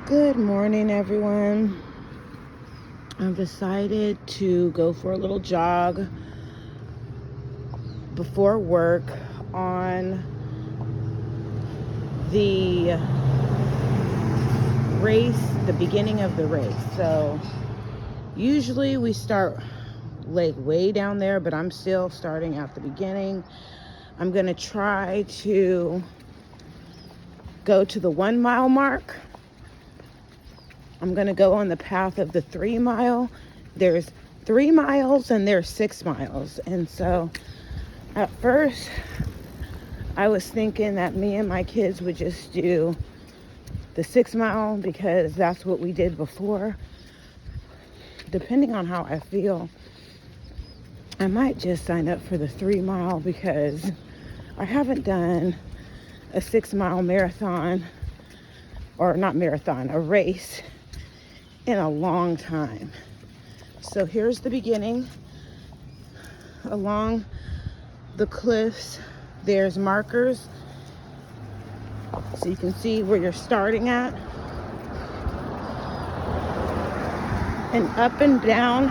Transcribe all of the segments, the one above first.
Good morning, everyone. I've decided to go for a little jog before work on the race, the beginning of the race. So usually we start like way down there, but I'm still starting at the beginning. I'm going to try to go to the 1 mile mark. I'm going to go on the path of the 3 mile. There's 3 miles and there's 6 miles. And so at first I was thinking that me and my kids would just do the 6 mile because that's what we did before. Depending on how I feel, I might just sign up for the 3 mile because I haven't done a 6 mile marathon, or not marathon, a race in a long time. So here's the beginning. Along the cliffs, there's markers so you can see where you're starting at. And up and down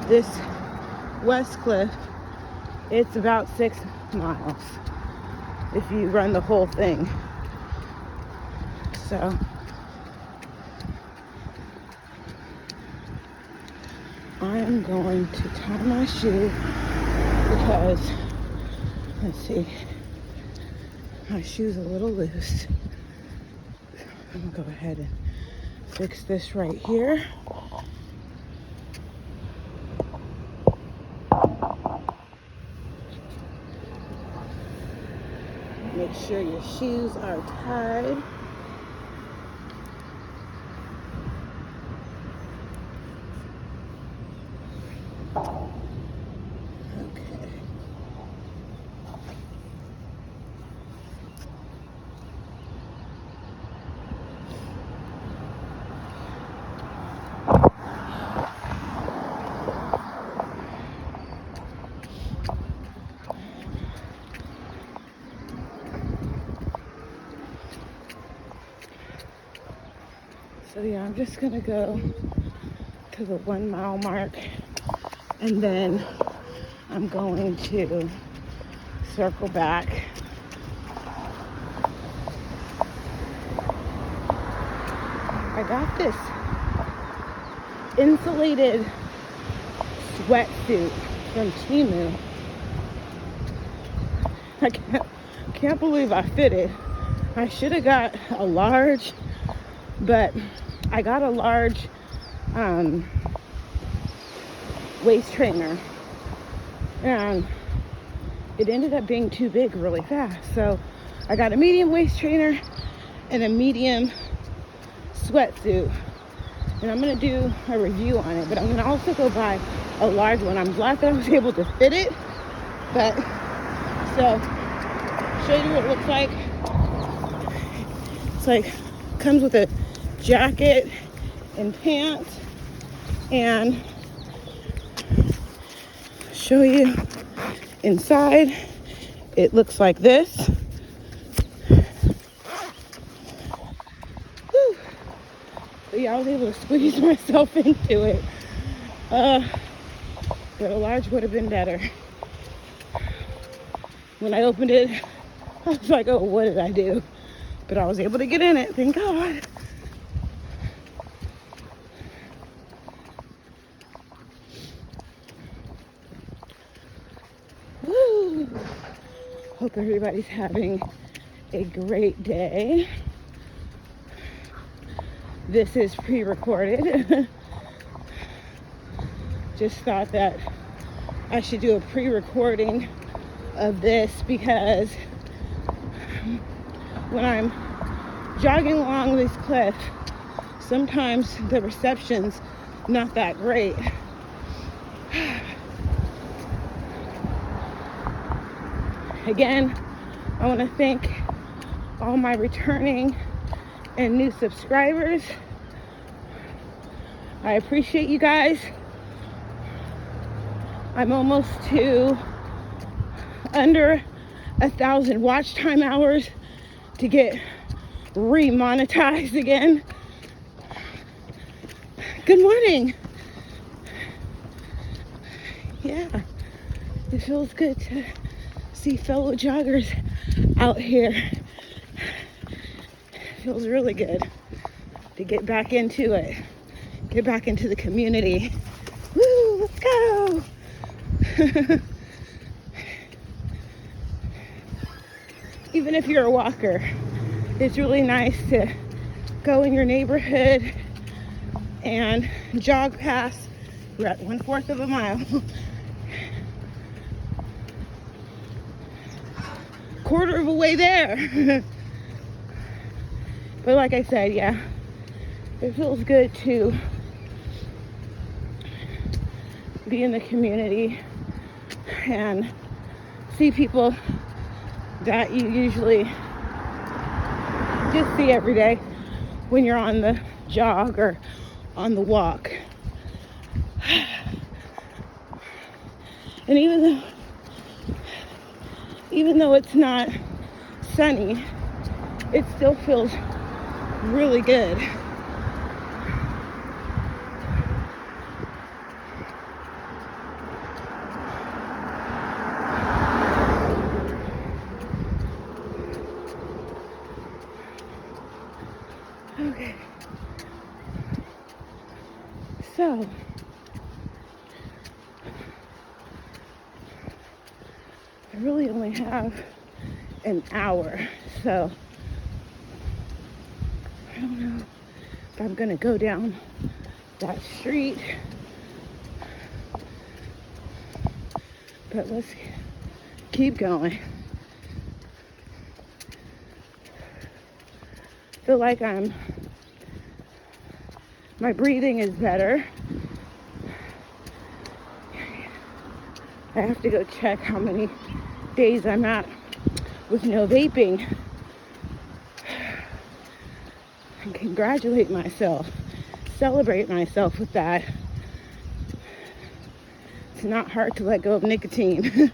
this west cliff, it's about 6 miles if you run the whole thing. So I'm going to tie my shoe because, let's see, my shoe's a little loose. I'm gonna go ahead and fix this right here. Make sure your shoes are tied. Okay. So yeah, I'm just gonna go to the 1 mile mark and then I'm going to circle back. I got this insulated sweatsuit from Temu. I can't believe I fit it. I should have got a large, but I got a large waist trainer and it ended up being too big really fast. So I got a medium waist trainer and a medium sweatsuit, and I'm gonna do a review on it, but I'm gonna also go buy a large one. I'm glad that I was able to fit it, but so show you what it looks like. It's like comes with a jacket and pants, and show you inside. It looks like this. Whew. But yeah, I was able to squeeze myself into it. But a large would have been better. When I opened it, I was like, oh, what did I do? But I was able to get in it, thank God. Woo. Hope everybody's having a great day. This is pre-recorded. Just thought that I should do a pre-recording of this because when I'm jogging along this cliff, sometimes the reception's not that great. Again, I want to thank all my returning and new subscribers. I appreciate you guys. I'm almost to under 1,000 watch time hours to get remonetized again. Good morning. Yeah, it feels good to see fellow joggers out here. It feels really good to get back into it, get back into the community. Woo, let's go. Even if you're a walker, it's really nice to go in your neighborhood and jog past. We're at 1/4 of a mile. Quarter of a way there. But like I said, yeah, it feels good to be in the community and see people that you usually just see every day when you're on the jog or on the walk. And even though it's not sunny, it still feels really good. Okay. So, I really only have an hour, so I don't know if I'm gonna go down that street, but let's keep going. I feel like my breathing is better. I have to go check how many days I'm at with no vaping and congratulate myself, celebrate myself with that. It's not hard to let go of nicotine.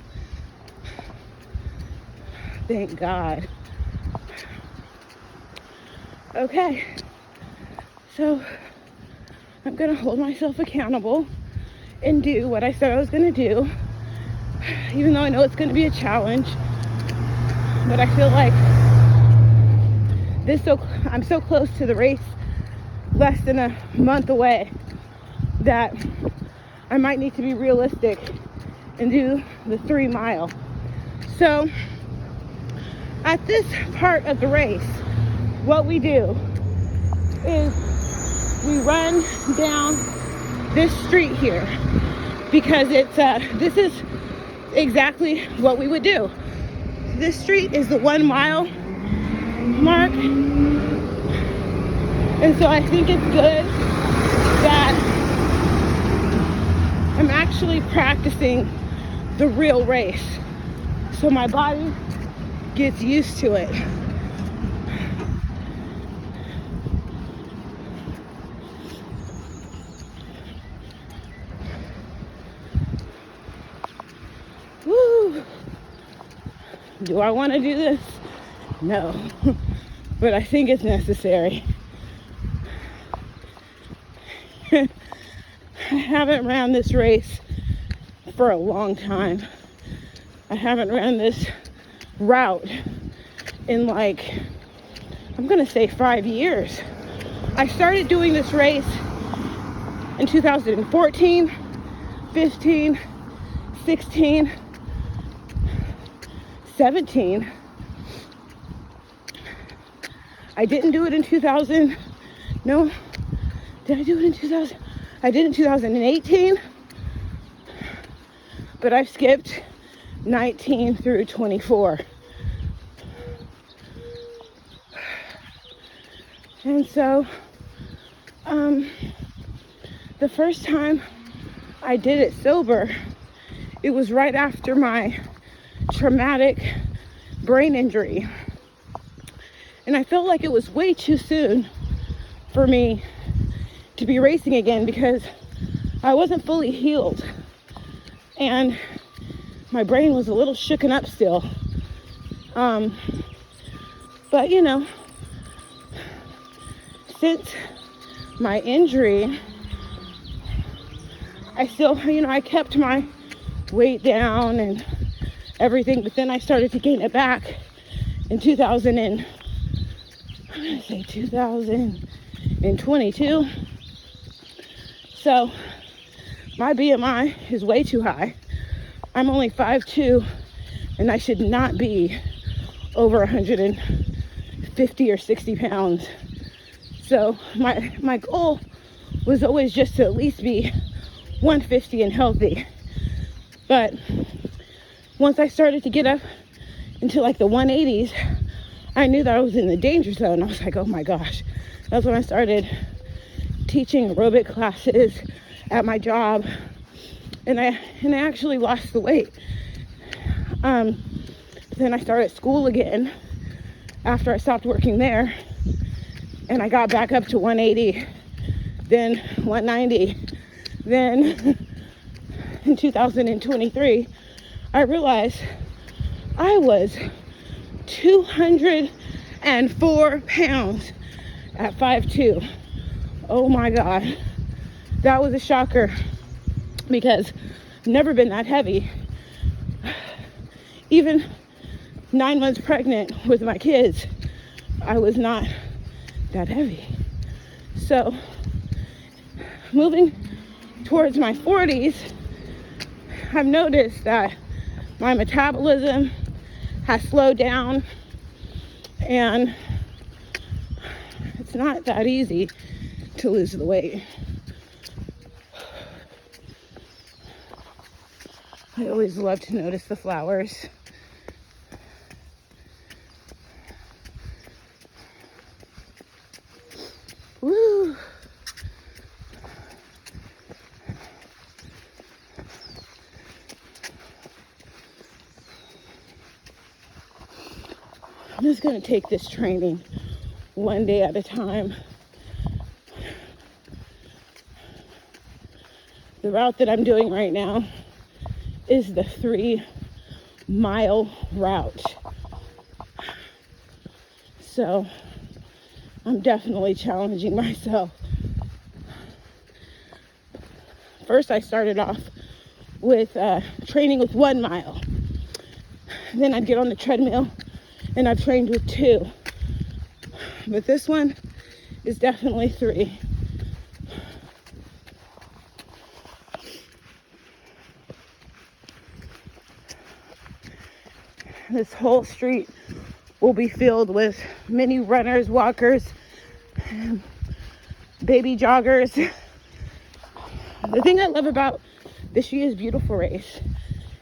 Thank God. Okay, so I'm gonna hold myself accountable and do what I said I was gonna do, even though I know it's gonna be a challenge. But I feel like I'm so close to the race, less than a month away, that I might need to be realistic and do the 3 mile. So at this part of the race, what we do is we run down this street here, because this is exactly what we would do. This street is the 1 mile mark, and so I think it's good that I'm actually practicing the real race, so my body gets used to it. Woo! Do I want to do this? No. But I think it's necessary. I haven't ran this race for a long time. I haven't ran this route in I'm gonna say 5 years. I started doing this race in 2014, 15, 16, 17. I didn't do it in 2000. No, did I do it in 2000? I did it in 2018, but I've skipped 19 through 24. And so, the first time I did it sober, it was right after my traumatic brain injury. And I felt like it was way too soon for me to be racing again, because I wasn't fully healed and my brain was a little shooken up still. But you know, since my injury, I still, I kept my weight down and everything, but then I started to gain it back in 2022. So my BMI is way too high. I'm only 5'2", and I should not be over 150 or 60 pounds. So my goal was always just to at least be 150 and healthy. But once I started to get up into like the 180s, I knew that I was in the danger zone. I was like, oh my gosh. That's when I started teaching aerobic classes at my job, and I actually lost the weight. Then I started school again after I stopped working there, and I got back up to 180, then 190. Then in 2023, I realized I was 204 pounds at 5'2". Oh my God, that was a shocker because I've never been that heavy. Even 9 months pregnant with my kids, I was not that heavy. So moving towards my 40s, I've noticed that my metabolism has slowed down, and it's not that easy to lose the weight. I always love to notice the flowers. Woo! I'm just going to take this training one day at a time. The route that I'm doing right now is the 3-mile route. So I'm definitely challenging myself. First, I started off with training with 1 mile. Then I'd get on the treadmill and I've trained with 2. But this one is definitely 3. This whole street will be filled with many runners, walkers, baby joggers. The thing I love about this year's beautiful race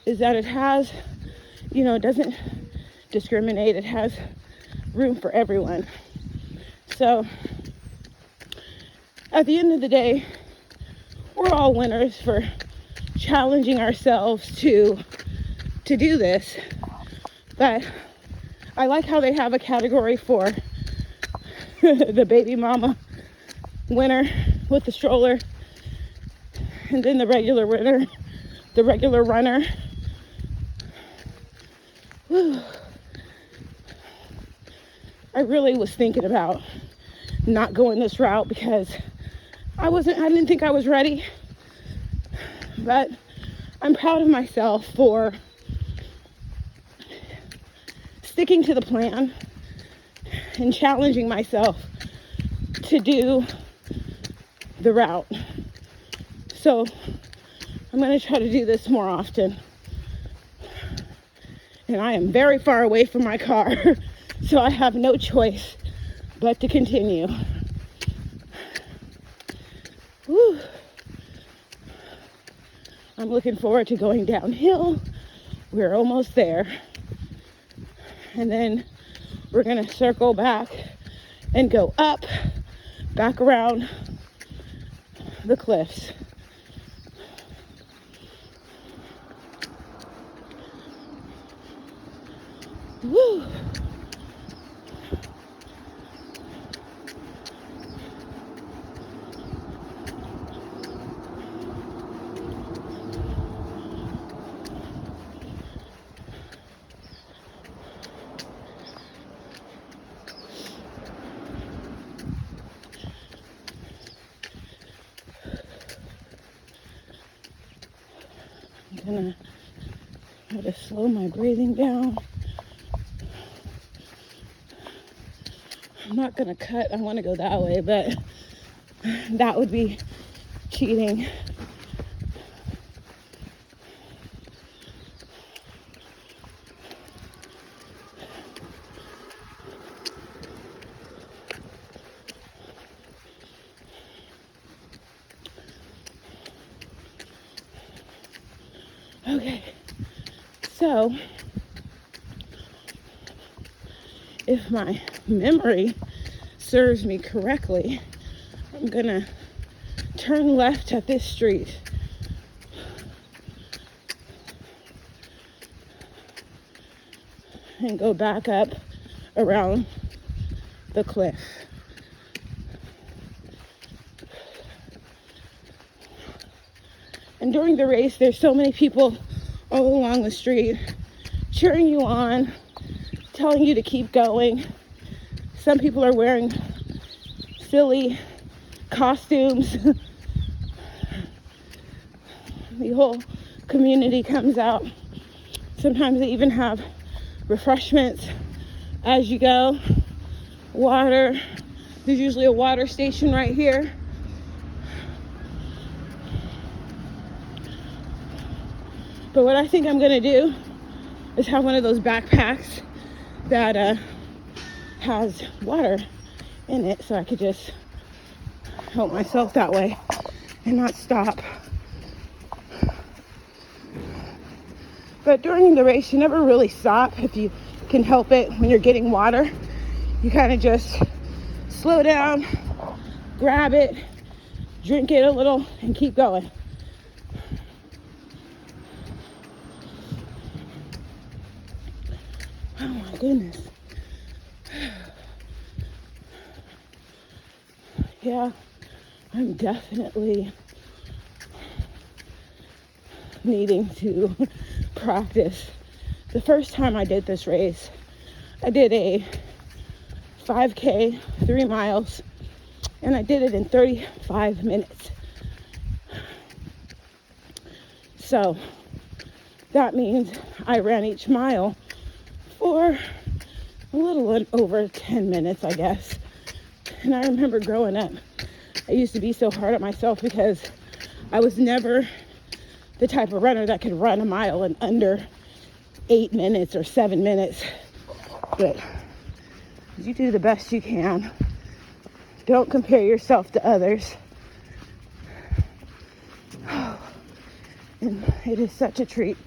is that it has, it doesn't discriminate. It has room for everyone. So at the end of the day, we're all winners for challenging ourselves to do this. But I like how they have a category for the baby mama winner with the stroller, and then the regular winner, the regular runner. Whew. I really was thinking about not going this route because I didn't think I was ready. But I'm proud of myself for sticking to the plan and challenging myself to do the route. So I'm going to try to do this more often. And I am very far away from my car, so I have no choice but to continue. Whew. I'm looking forward to going downhill. We're almost there. And then we're going to circle back and go up, back around the cliffs. Woo! gonna try to slow my breathing down. I'm not gonna cut. I want to go that way, but that would be cheating. Okay, so if my memory serves me correctly, I'm gonna turn left at this street and go back up around the cliff. And during the race, there's so many people all along the street cheering you on, telling you to keep going. Some people are wearing silly costumes. The whole community comes out. Sometimes they even have refreshments as you go. Water. There's usually a water station right here. But what I think I'm gonna do is have one of those backpacks that has water in it, so I could just help myself that way and not stop. But during the race, you never really stop if you can help it. When you're getting water, you kind of just slow down, grab it, drink it a little, and keep going. Oh my goodness. Yeah, I'm definitely needing to practice. The first time I did this race, I did a 5K, 3 miles, and I did it in 35 minutes. So that means I ran each mile for a little over 10 minutes, I guess. And I remember growing up, I used to be so hard on myself because I was never the type of runner that could run a mile in under 8 minutes or 7 minutes. But you do the best you can. Don't compare yourself to others. And it is such a treat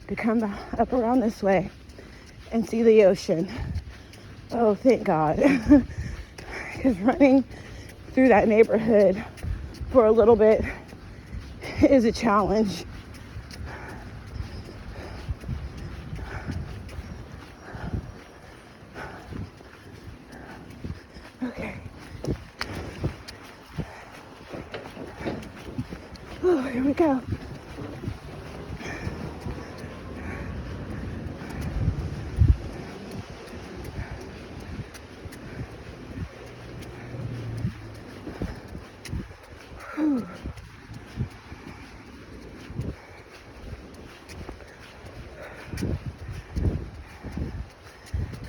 to come up around this way and see the ocean. Oh, thank God. Because running through that neighborhood for a little bit is a challenge. Okay. Oh, here we go.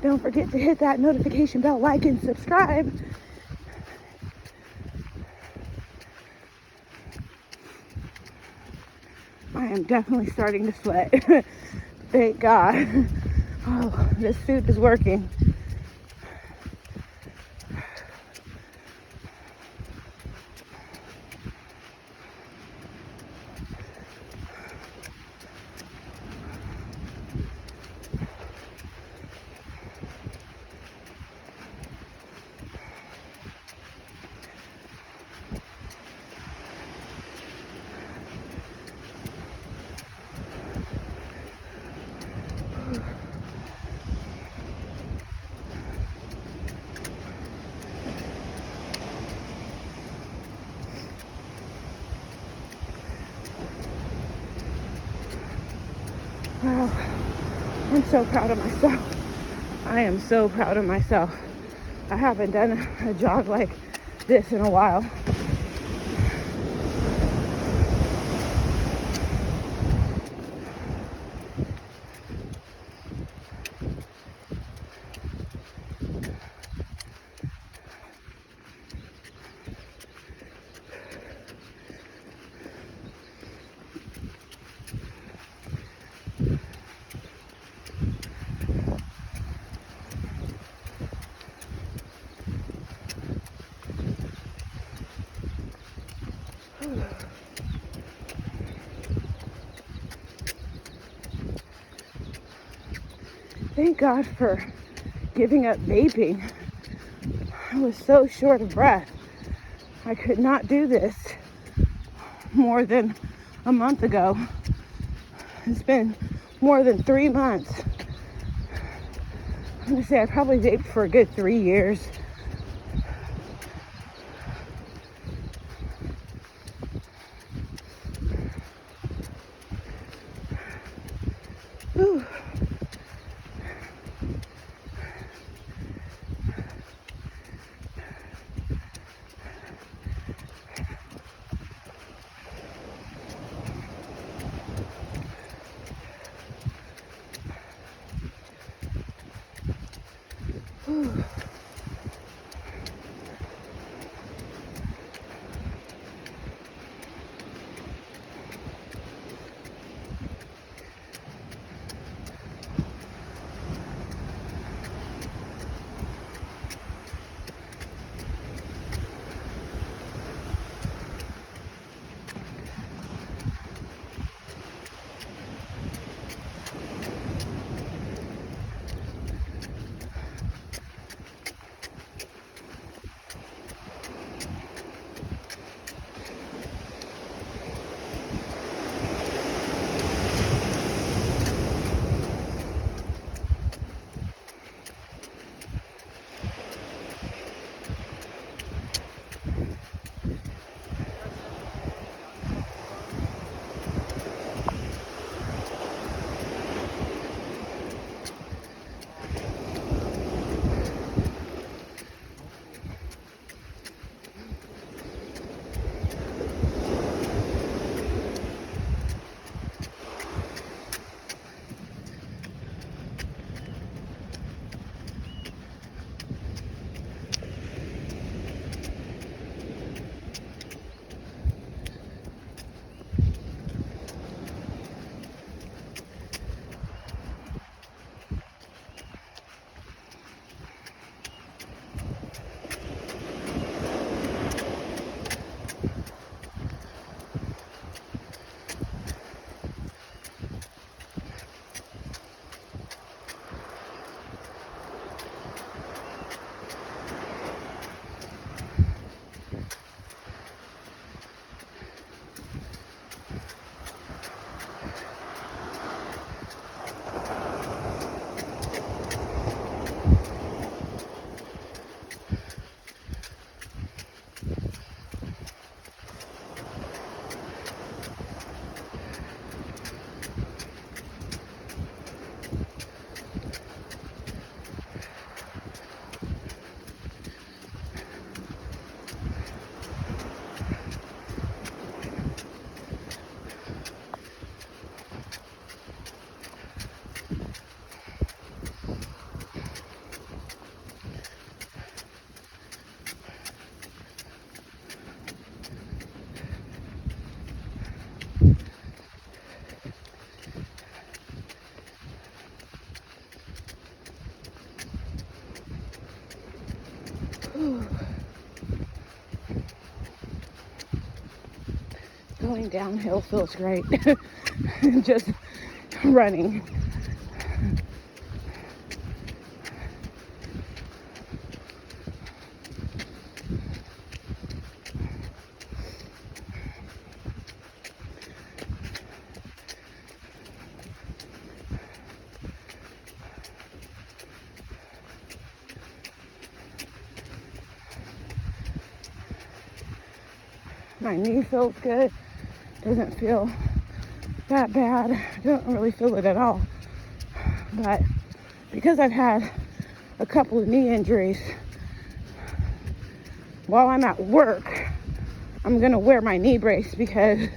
Don't forget to hit that notification bell, like, and subscribe. I am definitely starting to sweat. Thank God. Oh, this suit is working. Wow, I'm so proud of myself. I am so proud of myself. I haven't done a jog like this in a while. Thank God for giving up vaping. I was so short of breath. I could not do this more than a month ago. It's been more than 3 months. I'm gonna say I probably vaped for a good 3 years. Whew. Whew. Going downhill feels great. Just running. My knee feels good. Doesn't feel that bad. I don't really feel it at all. But because I've had a couple of knee injuries, while I'm at work, I'm gonna wear my knee brace because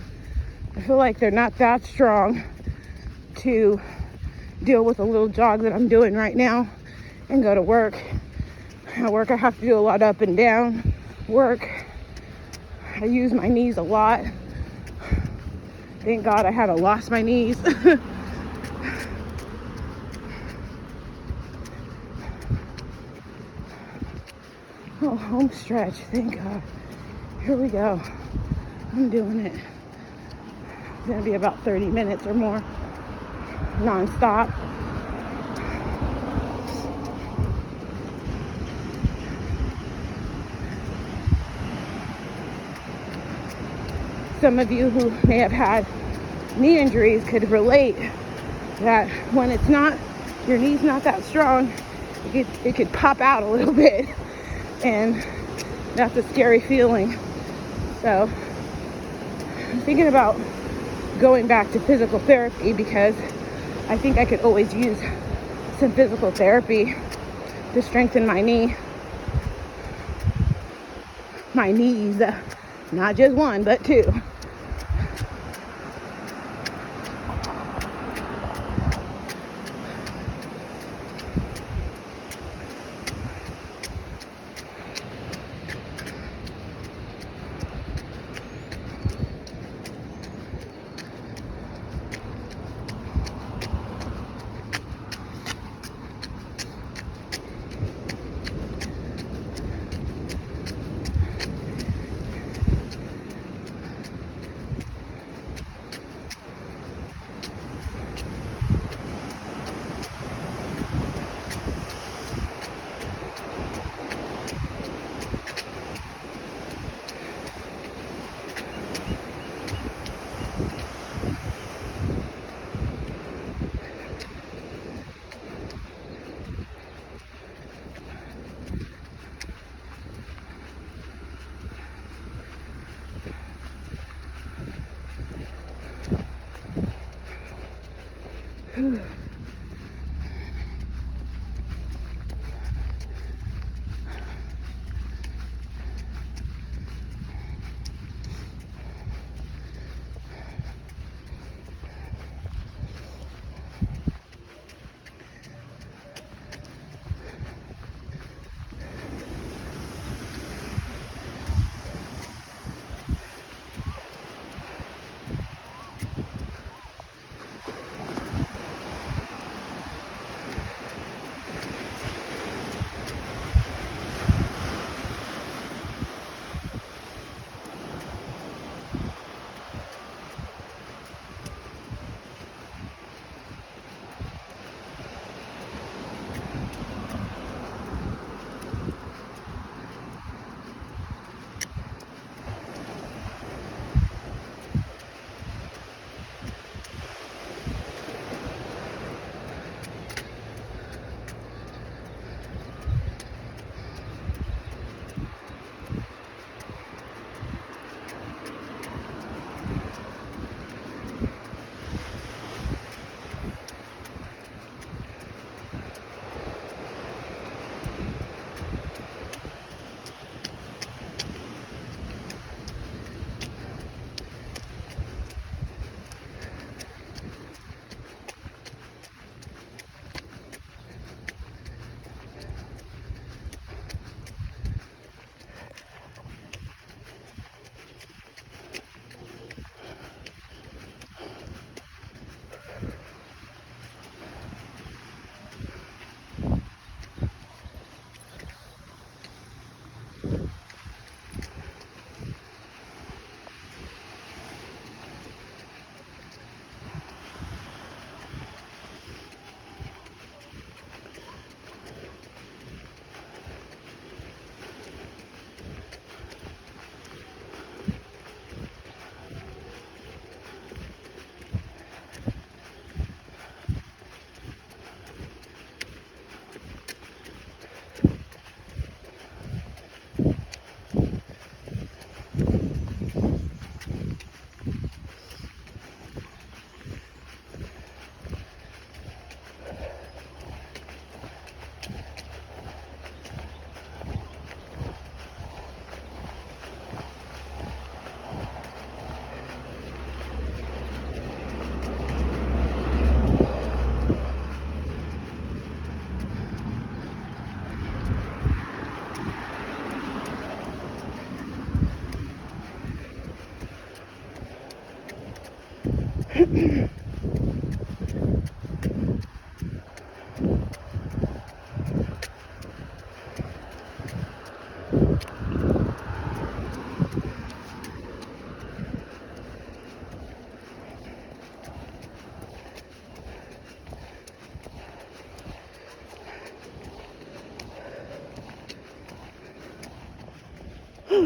I feel like they're not that strong to deal with a little jog that I'm doing right now and go to work. At work, I have to do a lot up and down work. I use my knees a lot. Thank God I haven't lost my knees. Oh, home stretch, thank God. Here we go. I'm doing it. It's gonna be about 30 minutes or more, non-stop. Some of you who may have had knee injuries could relate that when it's not, your knee's not that strong, it could pop out a little bit, and that's a scary feeling. So I'm thinking about going back to physical therapy because I think I could always use some physical therapy to strengthen my knees, not just one, but two.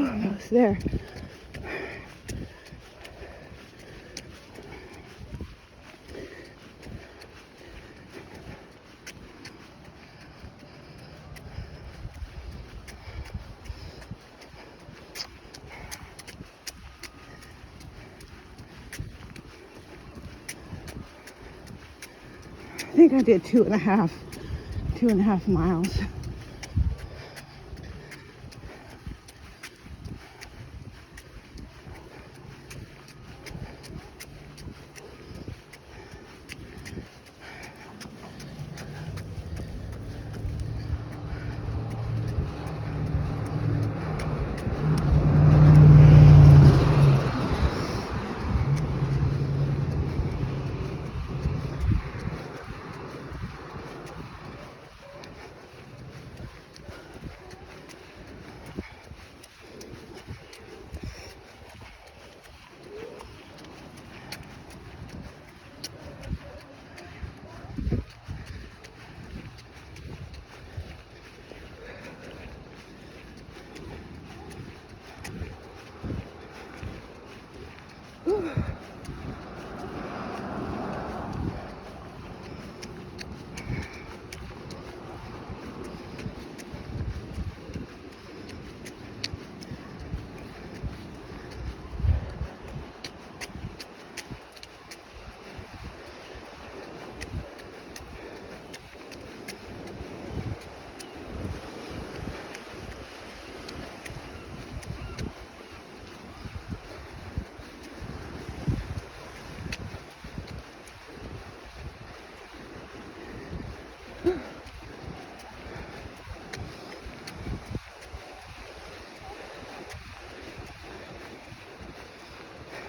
almost there. I think I did 2.5 miles.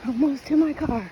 Almost to my car.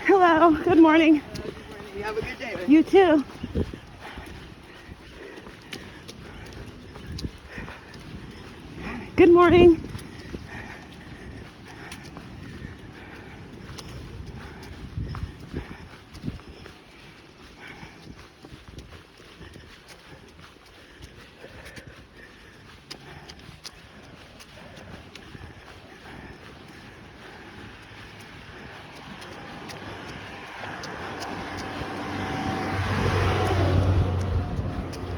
Hello, good morning. Good morning. You have a good day. You too. Good morning.